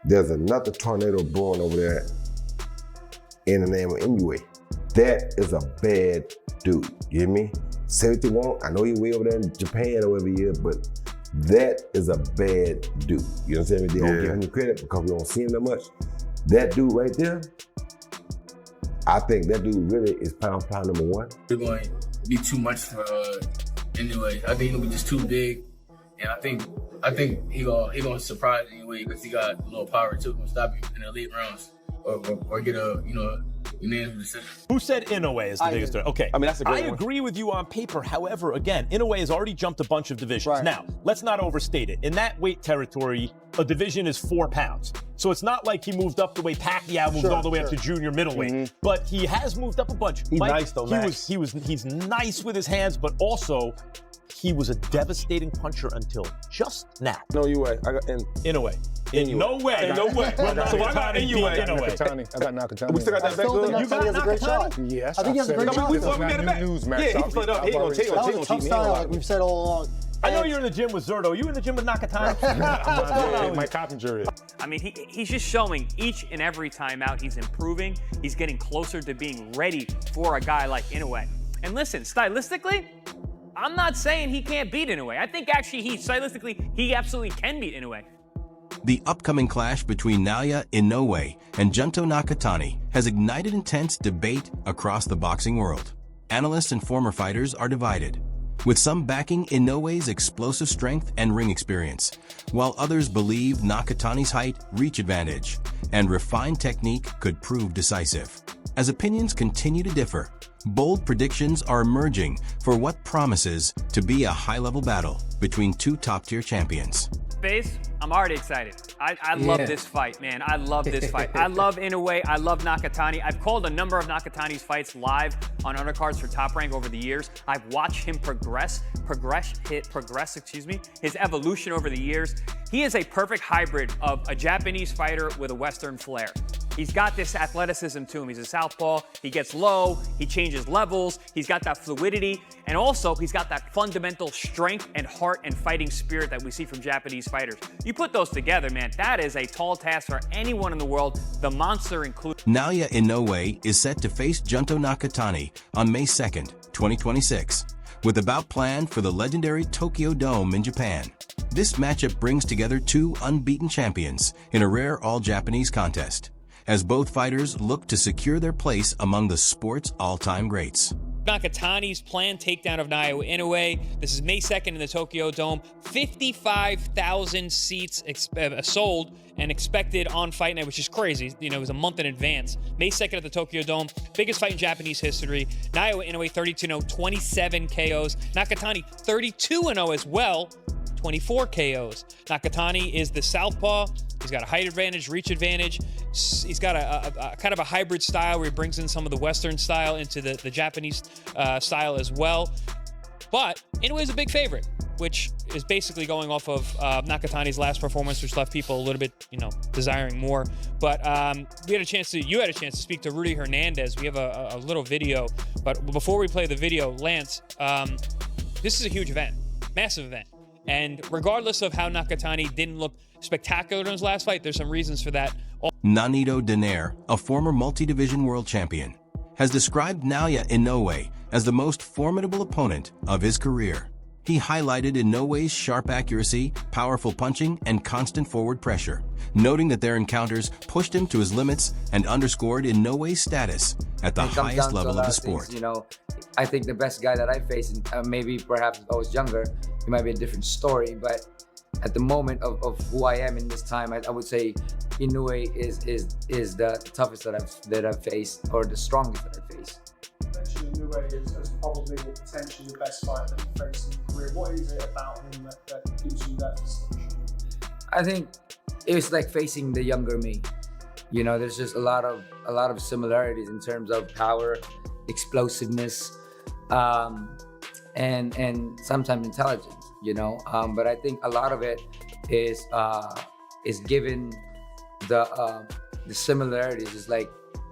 There's another tornado brewing over there in the name of Inoue. That is a bad dude, you hear me? Say what you want, I know you're way over there in Japan or whatever you is, but that is a bad dude. You understand me? They don't give him the credit because we don't see him that much. That dude right there, I think that dude really is pound number one. It's going to be too much for Inoue. I think it'll be just too big, and I think he gonna surprise Inoue because he got a little power too. Gonna stop you in the late rounds or get a unanimous decision. Who said Inoue is the biggest threat? Okay, I mean, that's a great one. agree with you on paper. However, again, Inoue has already jumped a bunch of divisions. Right. Now, let's not overstate it. In that weight territory, a division is 4 pounds. So it's not like he moved up the way Pacquiao moved all the way up to junior middleweight. But he has moved up a bunch. He's nice though, Max. He's nice with his hands, but also he was a devastating puncher until just now. No way. Inoue. In no way. No way. So I got Inoue. Nakatani. I got Nakatani. We still got that back good. You got Nakatani has a great shot. Nakatani? Yes, I think he has a great shot. We got it back. News, Max. Yeah, he played up. He gonna take That was a tough style, like we've said all along. I know you're in the gym with Zerto. You in the gym with Nakatani? Mike Coppinger is. I mean, he's just showing each and every time out he's improving. He's getting closer to being ready for a guy like Inoue. And listen, stylistically, I'm not saying he can't beat Inoue. I think actually he absolutely can beat Inoue. The upcoming clash between Naoya Inoue and Junto Nakatani has ignited intense debate across the boxing world. Analysts and former fighters are divided, with some backing Inoue's explosive strength and ring experience, while others believe Nakatani's height, reach advantage, and refined technique could prove decisive. As opinions continue to differ, bold predictions are emerging for what promises to be a high-level battle between two top-tier champions. Base, I'm already excited. I love this fight, man. I love this fight. I love Inoue. I love Nakatani. I've called a number of Nakatani's fights live on undercards for Top Rank over the years. I've watched him progress, his evolution over the years. He is a perfect hybrid of a Japanese fighter with a Western flair. He's got this athleticism to him. He's a southpaw. He gets low. He changes levels. He's got that fluidity. And also, he's got that fundamental strength and heart and fighting spirit that we see from Japanese fighters. You put those together, man, that is a tall task for anyone in the world, the monster included. Naoya Inoue is set to face Junto Nakatani on May 2nd, 2026, with a bout planned for the legendary Tokyo Dome in Japan. This matchup brings together two unbeaten champions in a rare all-Japanese contest, as both fighters look to secure their place among the sport's all-time greats. Nakatani's planned takedown of Naoya Inoue. This is May 2nd in the Tokyo Dome. 55,000 seats sold and expected on Fight Night, which is crazy. You know, it was a month in advance. May 2nd at the Tokyo Dome. Biggest fight in Japanese history. Naoya Inoue 32-0, 27 KOs. Nakatani 32-0 as well, 24 KOs. Nakatani is the southpaw. He's got a height advantage, reach advantage. He's got a kind of a hybrid style where he brings in some of the Western style into the Japanese style as well. But Inoue is a big favorite, which is basically going off of Nakatani's last performance, which left people a little bit, desiring more. But you had a chance to speak to Rudy Hernandez. We have a little video. But before we play the video, Lance, this is a huge event, massive event. And regardless of how Nakatani didn't look spectacular in his last fight, there's some reasons for that. Nonito Donaire, a former multi-division world champion, has described Naoya Inoue as the most formidable opponent of his career. He highlighted Inoue's sharp accuracy, powerful punching, and constant forward pressure, noting that their encounters pushed him to his limits and underscored Inoue's status at the highest level of the sport. I think the best guy that I faced, maybe perhaps I was younger, it might be a different story, but at the moment of who I am in this time, I would say Inoue is the toughest that I've faced, or the strongest that I've faced. Inoue is probably or potentially the best fighter that you've faced in your career. What is it about him that gives you that distinction? I think it's like facing the younger me. There's just a lot of similarities in terms of power, explosiveness, and sometimes intelligence. But I think a lot of it is given the similarities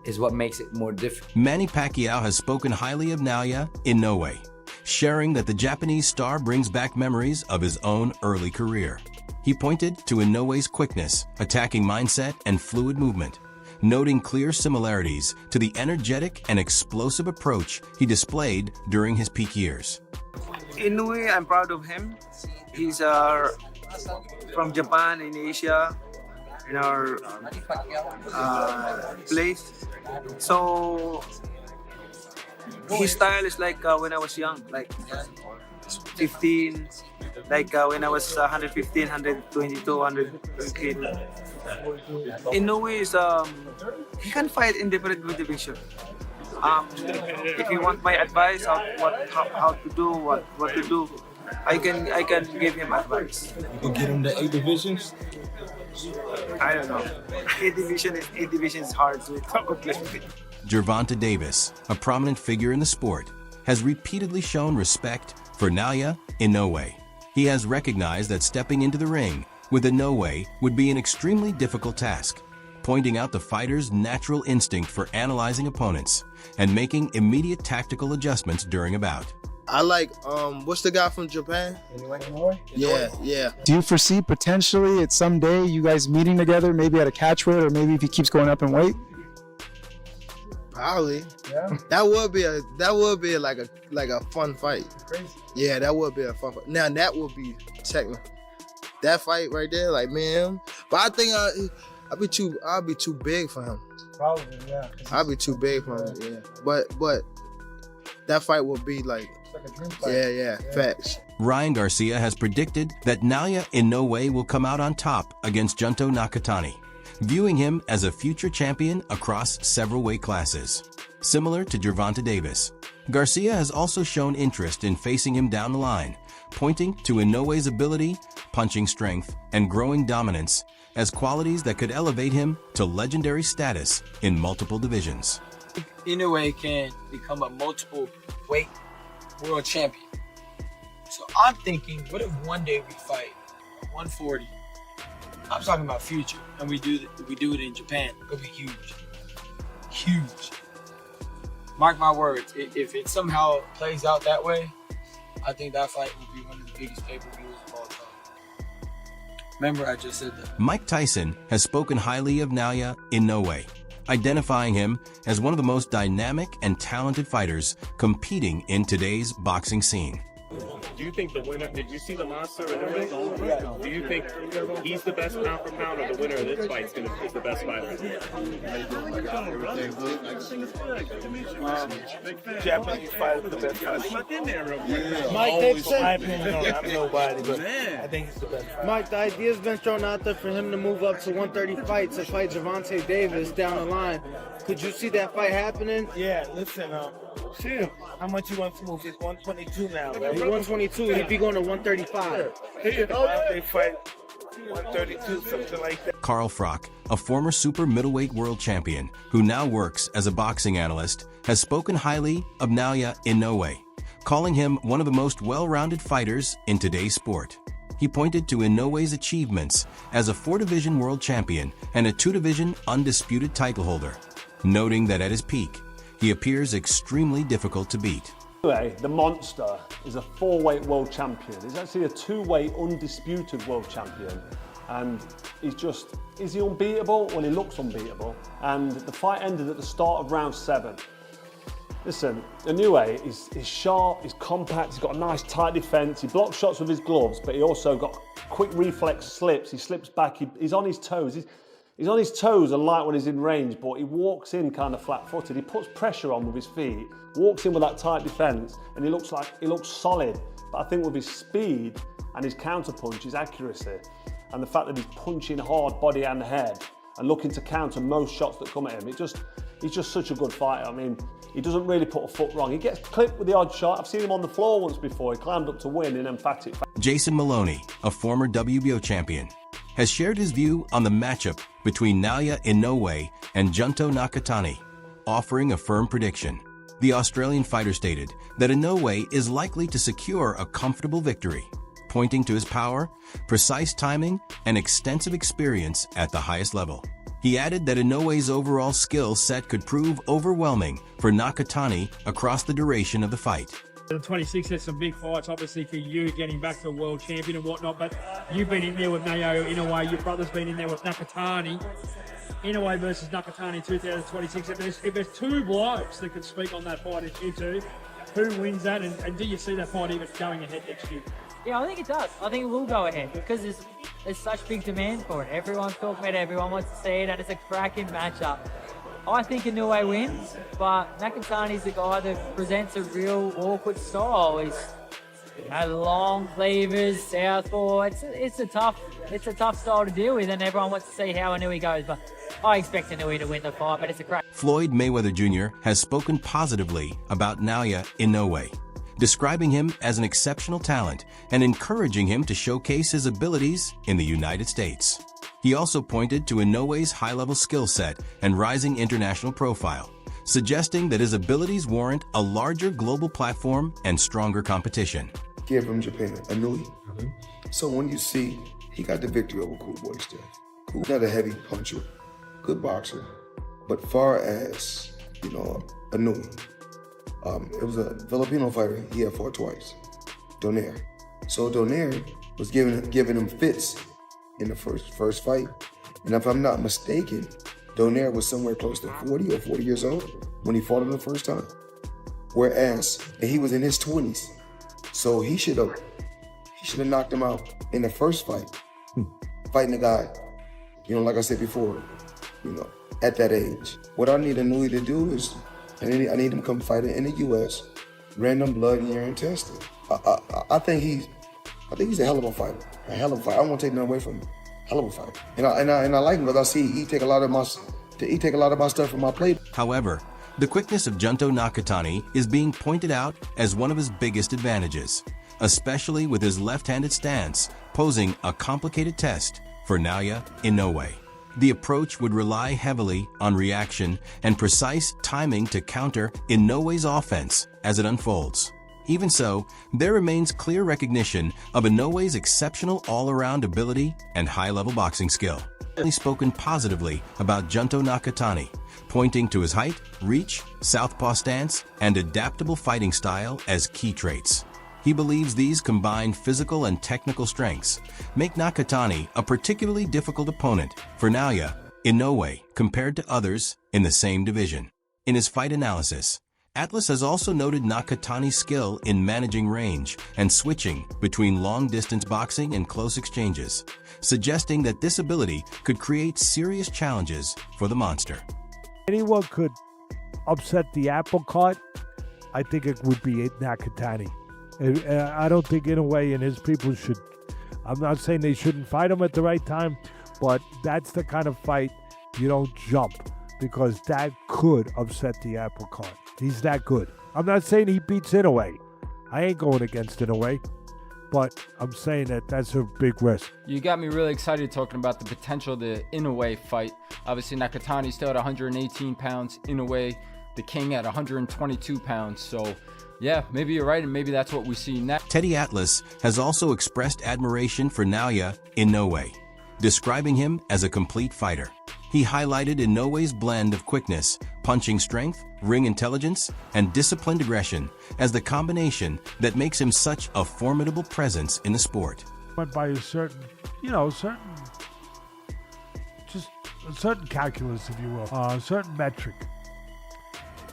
is what makes it more different. Manny Pacquiao has spoken highly of Naoya Inoue, sharing that the Japanese star brings back memories of his own early career. He pointed to Inoue's quickness, attacking mindset, and fluid movement, noting clear similarities to the energetic and explosive approach he displayed during his peak years. Inoue, I'm proud of him. He's from Japan in Asia, in our place. So his style is like when I was young, like 15, like when I was 115, 122, 115. Inoue is he can fight in different division. If you want my advice on how to do what to do, I can give him advice. You can get him to 8 divisions. I don't know. 8 division is hard to accomplish. Gervonta Davis, a prominent figure in the sport, has repeatedly shown respect for Naoya Inoue. He has recognized that stepping into the ring with Inoue would be an extremely difficult task, pointing out the fighter's natural instinct for analyzing opponents and making immediate tactical adjustments during a bout. I like, what's the guy from Japan? Inoue? Yeah. Do you foresee potentially at some day you guys meeting together, maybe at a catch weight, or maybe if he keeps going up in weight? Probably. Yeah. That would be like a fun fight. Crazy. Yeah, that would be a fun fight. Now that would be technical. That fight right there, like me and him. But I think I'd be too big for him. Probably, yeah. I'd be too big for him. Yeah. But that fight will be like It's like a dream fight. yeah, facts. Ryan Garcia has predicted that Naoya Inoue will come out on top against Junto Nakatani, viewing him as a future champion across several weight classes. Similar to Gervonta Davis, Garcia has also shown interest in facing him down the line, pointing to Inoue's ability, punching strength, and growing dominance as qualities that could elevate him to legendary status in multiple divisions. Inoue can become a multiple weight world champion. So I'm thinking, what if one day we fight 140? I'm talking about future, and we do it in Japan. It'll be huge. Mark my words. If it somehow plays out that way, I think that fight will be one of the biggest pay-per-views of all time. Remember, I just said that. Mike Tyson has spoken highly of Naoya Inoue, identifying him as one of the most dynamic and talented fighters competing in today's boxing scene. Do you think the winner, did you see the monster in the ring? Do you think he's the best pound for pound, or the winner of this fight is the best fighter? Japanese fighter, the best fighter. Mike, they've said, I'm nobody, but I think he's the best fighter. Mike, the idea's been thrown out there for him to move up to 130 fights to fight Gervonta Davis down the line. Could you see that fight happening? Yeah, listen, shit, how much you want to move? It's 122 now, right? He's 122, he'd be going to 135. They fight 132, something like that. Carl Frock, a former super middleweight world champion who now works as a boxing analyst, has spoken highly of Naoya Inoue, calling him one of the most well-rounded fighters in today's sport. He pointed to Inoue's achievements as a 4-division world champion and a 2-division undisputed title holder, noting that at his peak, he appears extremely difficult to beat. The monster is a 4-weight world champion. He's actually a 2-weight undisputed world champion. And is he unbeatable? Well, he looks unbeatable. And the fight ended at the start of round 7. Listen, Inoue is sharp, he's compact, he's got a nice tight defense, he blocks shots with his gloves, but he also got quick reflex slips, he slips back, he's on his toes. He's on his toes a lot when he's in range, but he walks in kind of flat-footed. He puts pressure on with his feet, walks in with that tight defense, and he looks solid. But I think with his speed and his counterpunch, his accuracy, and the fact that he's punching hard body and head and looking to counter most shots that come at him, he's just such a good fighter. I mean, he doesn't really put a foot wrong. He gets clipped with the odd shot. I've seen him on the floor once before. He climbed up to win in emphatic. Jason Maloney, a former WBO champion, has shared his view on the matchup between Naoya Inoue and Junto Nakatani, offering a firm prediction. The Australian fighter stated that Inoue is likely to secure a comfortable victory, pointing to his power, precise timing, and extensive experience at the highest level. He added that Inoue's overall skill set could prove overwhelming for Nakatani across the duration of the fight. The 26 has some big fights, obviously, for you getting back to a world champion and whatnot, but you've been in there with Naoya Inoue, your brother's been in there with Nakatani. Inoue versus Nakatani 2026. If there's two blokes that could speak on that fight, it's you two. Who wins that, and do you see that fight even going ahead next year? Yeah, I think it does. I think it will go ahead because there's such big demand for it. Everyone's talking about it, everyone wants to see it, and it's a cracking matchup. I think Inoue wins, but Nakatani's the guy that presents a real awkward style. He's long cleavers, southpaw. It's a tough style to deal with, and everyone wants to see how Inoue goes. But I expect Inoue to win the fight, but it's a crack. Floyd Mayweather Jr. has spoken positively about Naoya Inoue, describing him as an exceptional talent and encouraging him to showcase his abilities in the United States. He also pointed to Inoue's high-level skill set and rising international profile, suggesting that his abilities warrant a larger global platform and stronger competition. Kid from Japan, Inoue. So when you see, he got the victory over Cool Boy Steph. Cool, not a heavy puncher, good boxer, but far as, Inoue, it was a Filipino fighter he had fought twice, Donaire. So Donaire was giving him fits in the first fight. And if I'm not mistaken, Donaire was somewhere close to 40 or 40 years old when he fought him the first time. Whereas he was in his 20s. So he should have knocked him out in the first fight, fighting a guy, like I said before, at that age. What I need Inoue to do is, I need him to come fight in the US, random blood and urine testing. I think he's a hell of a fighter. A hell of a fighter. I won't take nothing away from him. Hell of a fighter. And I like him because I see he take a lot of my stuff from my plate. However, the quickness of Junto Nakatani is being pointed out as one of his biggest advantages, especially with his left-handed stance, posing a complicated test for Naoya Inoue. The approach would rely heavily on reaction and precise timing to counter Inoue's offense as it unfolds. Even so, there remains clear recognition of Inoue's exceptional all-around ability and high-level boxing skill. He's spoken positively about Junto Nakatani, pointing to his height, reach, southpaw stance, and adaptable fighting style as key traits. He believes these combined physical and technical strengths make Nakatani a particularly difficult opponent for Naoya Inoue compared to others in the same division. In his fight analysis, Atlas has also noted Nakatani's skill in managing range and switching between long-distance boxing and close exchanges, suggesting that this ability could create serious challenges for the monster. Anyone could upset the apple cart, I think it would be Nakatani. I don't think Inoue and his people should, I'm not saying they shouldn't fight him at the right time, but that's the kind of fight you don't jump, because that could upset the apple cart. He's that good. I'm not saying he beats Inoue. I ain't going against Inoue, but I'm saying that that's a big risk. You got me really excited talking about the potential of the Inoue fight. Obviously, Nakatani still at 118 pounds. Inoue, the king, at 122 pounds. So, yeah, maybe you're right, and maybe that's what we see next. Teddy Atlas has also expressed admiration for Naoya Inoue, describing him as a complete fighter. He highlighted Inoue's blend of quickness, punching strength, ring intelligence, and disciplined aggression as the combination that makes him such a formidable presence in the sport. Went by a certain calculus, if you will, a certain metric.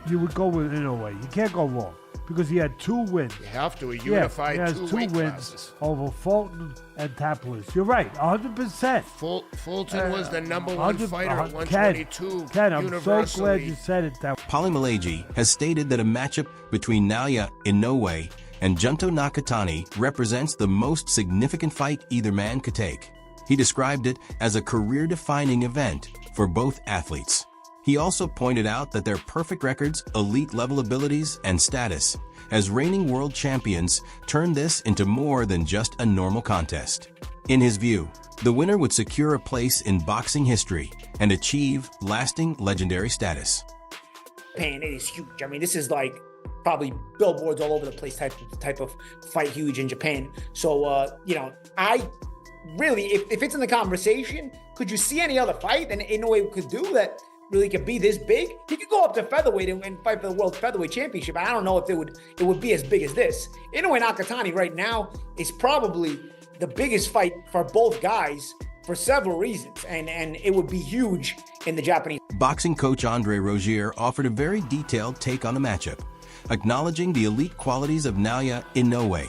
You would go with Inoue. You can't go wrong, because he had 2 wins. You have to, a unified he has 2 two weight wins classes. over Fulton and Tapalis. You're right, 100%. Fulton was the number 1 fighter at 122 Ken, I'm universally. so glad you said it that way. Paulie Malaji has stated that a matchup between Naoya Inoue and Junto Nakatani represents the most significant fight either man could take. He described it as a career-defining event for both athletes. He also pointed out that their perfect records, elite-level abilities, and status as reigning world champions turn this into more than just a normal contest. In his view, the winner would secure a place in boxing history and achieve lasting legendary status. Japan, it is huge. I mean, this is like probably billboards all over the place type of fight, huge in Japan. So, I really, if it's in the conversation, could you see any other fight and Inoue could do that really could be this big. He could go up to featherweight and fight for the World Featherweight Championship. I don't know if it would be as big as this. Inoue Nakatani right now is probably the biggest fight for both guys for several reasons, and it would be huge in the Japanese. Boxing coach Andre Rozier offered a very detailed take on the matchup, acknowledging the elite qualities of Naoya Inoue,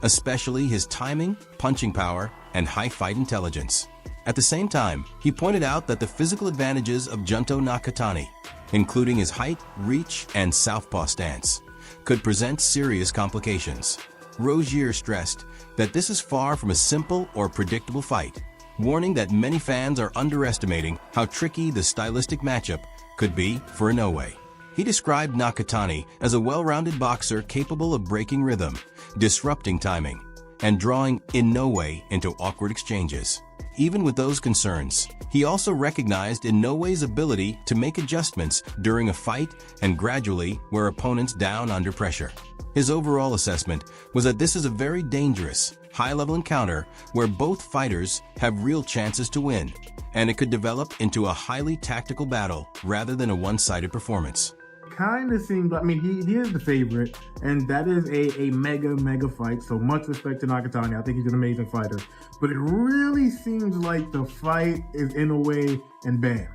especially his timing, punching power, and high fight intelligence. At the same time, he pointed out that the physical advantages of Junto Nakatani, including his height, reach, and southpaw stance, could present serious complications. Rozier stressed that this is far from a simple or predictable fight, warning that many fans are underestimating how tricky the stylistic matchup could be for Inoue. He described Nakatani as a well-rounded boxer capable of breaking rhythm, disrupting timing, and drawing Inoue into awkward exchanges. Even with those concerns, he also recognized Inoue's ability to make adjustments during a fight and gradually wear opponents down under pressure. His overall assessment was that this is a very dangerous, high-level encounter where both fighters have real chances to win, and it could develop into a highly tactical battle rather than a one-sided performance. Kind of seems, I mean, he is the favorite, and that is a mega fight, so much respect to Nakatani. I think he's an amazing fighter. But it really seems like the fight is Inoue and Bam.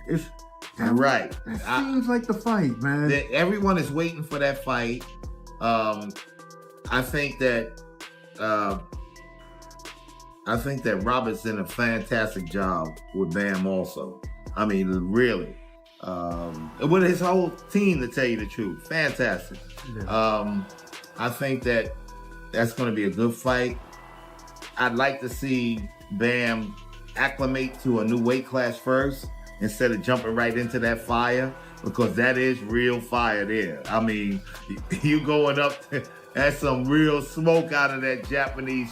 It's right. It seems like the fight, man. Everyone is waiting for that fight. I think that Robert's did a fantastic job with Bam also. I mean, really. With his whole team, to tell you the truth. Fantastic. Yeah. I think that's going to be a good fight. I'd like to see Bam acclimate to a new weight class first instead of jumping right into that fire, because that is real fire there. I mean, you going up, that's some real smoke out of that Japanese.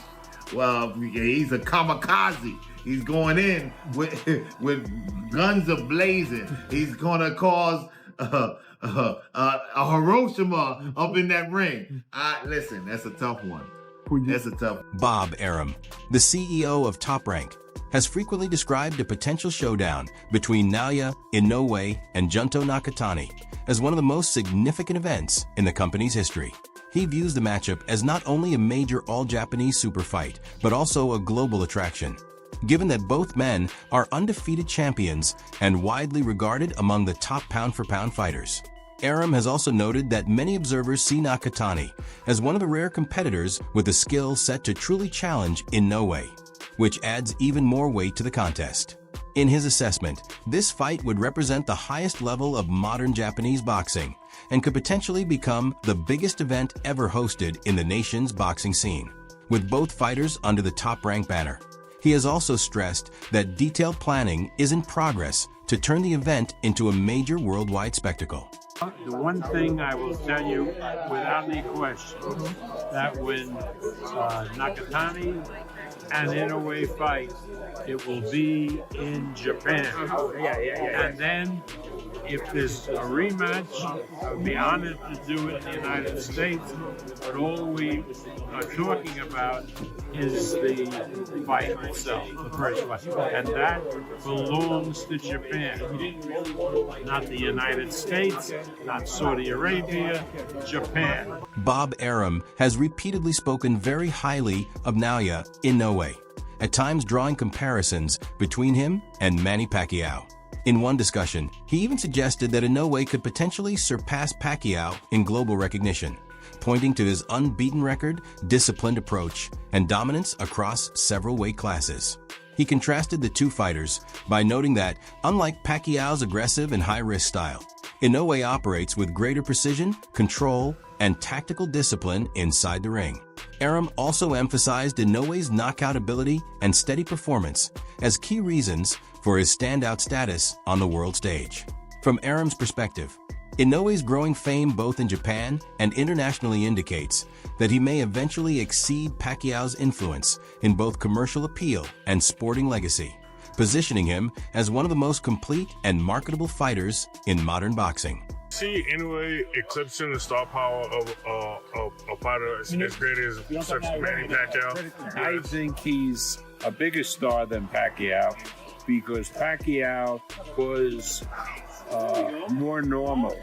Well, he's a kamikaze. He's going in with guns a-blazing. He's gonna cause a Hiroshima up in that ring. Listen, that's a tough one. That's a tough one. Bob Arum, the CEO of Top Rank, has frequently described a potential showdown between Naoya Inoue and Junto Nakatani as one of the most significant events in the company's history. He views the matchup as not only a major all-Japanese super fight, but also a global attraction, given that both men are undefeated champions and widely regarded among the top pound-for-pound fighters. Arum has also noted that many observers see Nakatani as one of the rare competitors with the skill set to truly challenge Inoue, which adds even more weight to the contest. In his assessment, this fight would represent the highest level of modern Japanese boxing and could potentially become the biggest event ever hosted in the nation's boxing scene, with both fighters under the Top Rank banner. He has also stressed that detailed planning is in progress to turn the event into a major worldwide spectacle. The one thing I will tell you without any question, that when Nakatani and Inoue fight, it will be in Japan. And then if there's a rematch, I would be honored to do it in the United States, but all we are talking about is the fight itself, the first fight. And that belongs to Japan, not the United States, not Saudi Arabia, Japan. Bob Arum has repeatedly spoken very highly of Naoya Inoue, at times drawing comparisons between him and Manny Pacquiao. In one discussion, he even suggested that Inoue could potentially surpass Pacquiao in global recognition, pointing to his unbeaten record, disciplined approach, and dominance across several weight classes. He contrasted the two fighters by noting that, unlike Pacquiao's aggressive and high-risk style, Inoue operates with greater precision, control, and tactical discipline inside the ring. Arum also emphasized Inoue's knockout ability and steady performance as key reasons for his standout status on the world stage. From Arum's perspective, Inoue's growing fame both in Japan and internationally indicates that he may eventually exceed Pacquiao's influence in both commercial appeal and sporting legacy, positioning him as one of the most complete and marketable fighters in modern boxing. See Inoue eclipsing the star power of a fighter as great as such Manny Pacquiao. I think he's a bigger star than Pacquiao. because Pacquiao was more normal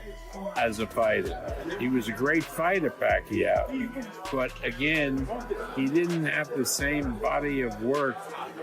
as a fighter. He was a great fighter, Pacquiao, but again, he didn't have the same body of work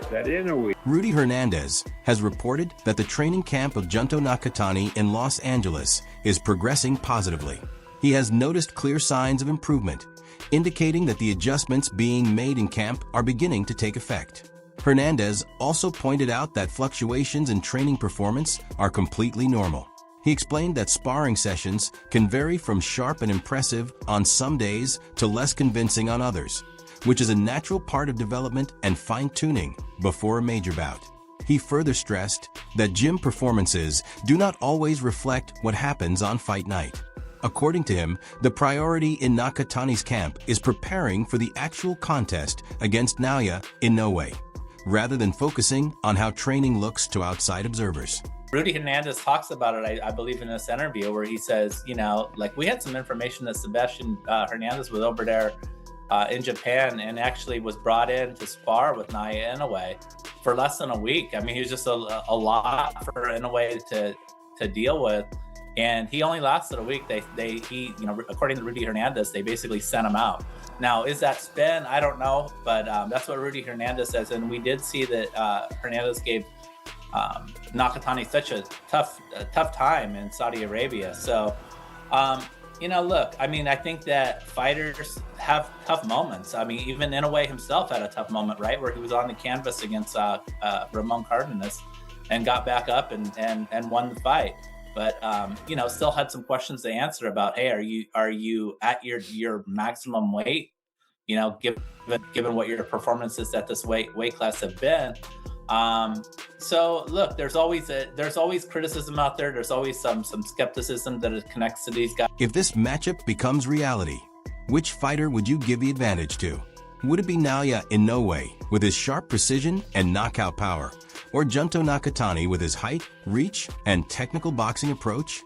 that Inoue. Rudy Hernandez has reported that the training camp of Junto Nakatani in Los Angeles is progressing positively. He has noticed clear signs of improvement, indicating that the adjustments being made in camp are beginning to take effect. Hernandez also pointed out that fluctuations in training performance are completely normal. He explained that sparring sessions can vary from sharp and impressive on some days to less convincing on others, which is a natural part of development and fine-tuning before a major bout. He further stressed that gym performances do not always reflect what happens on fight night. According to him, the priority in Nakatani's camp is preparing for the actual contest against Naoya Inoue, rather than focusing on how training looks to outside observers. Rudy Hernandez talks about it, I believe, in this interview where he says, you know, like we had some information that Sebastian Hernandez was over there in Japan and actually was brought in to spar with Naoya Inoue for less than a week. I mean, he was just a lot for Inoue to deal with. And he only lasted a week. He, you know, according to Rudy Hernandez, they basically sent him out. Now, is that spin? I don't know, but that's what Rudy Hernandez says. And we did see that Hernandez gave Nakatani such a tough time in Saudi Arabia. So, you know, look, I mean, I think that fighters have tough moments. I mean, even Inoue himself had a tough moment, right, where he was on the canvas against Ramon Cardenas and got back up and won the fight. But you know, still had some questions to answer about, hey, are you at your maximum weight? You know, given what your performances at this weight class have been. So look, there's always criticism out there. There's always some skepticism that connects to these guys. If this matchup becomes reality, which fighter would you give the advantage to? Would it be Naoya Inoue with his sharp precision and knockout power, or Junto Nakatani with his height, reach, and technical boxing approach?